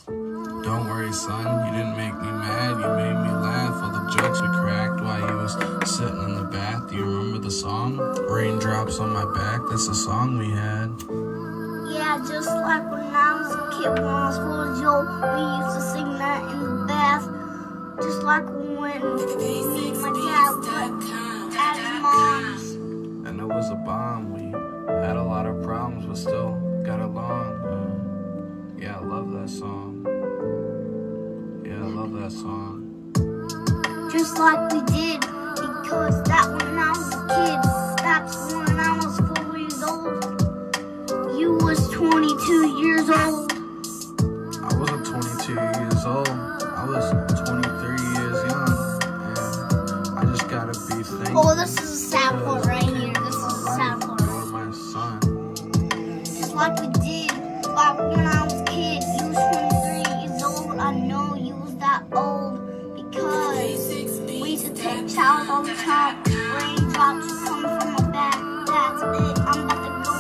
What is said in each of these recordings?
Don't worry, son, you didn't make me mad, you made me laugh. All the jokes we cracked while you was sitting in the bath. Do you remember the song? Raindrops on my back, that's the song we had. Yeah, just like when I was a kid, when I was 4 years old, we used to sing that in the bath. Just like when me and my dad went at his mom's. And it was a bomb, we had a lot of problems, but still got along. Yeah, I love that song. Yeah, I love that song. Just like we did, because that when I was a kid, that's when I was 4 years old. You was 22 years old. I wasn't 22 years old. I was 23 years young. And I just gotta be thankful. Oh, this is a sad part right here. This is a sad part. You're my son. Just like we did, like when I was a kid, you was 23 years old. I know you was that old because we used to take showers all the time. Raindrops just coming from my back. That's it. I'm about to go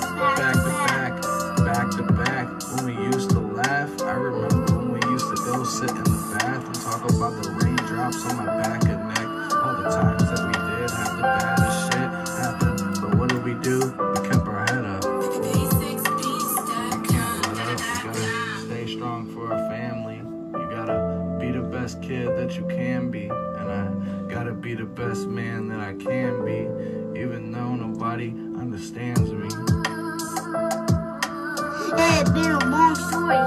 back to back. When we used to laugh, I remember when we used to go sit in the bath and talk about the raindrops on my back and neck. All the times that we did have the baddest shit happen. But what did we do? We kept our head up. We can't let up. You gotta stay strong for our family. You gotta be the best kid that you can be. And I gotta be the best man that I can be, even though nobody understands me. It's been a long story.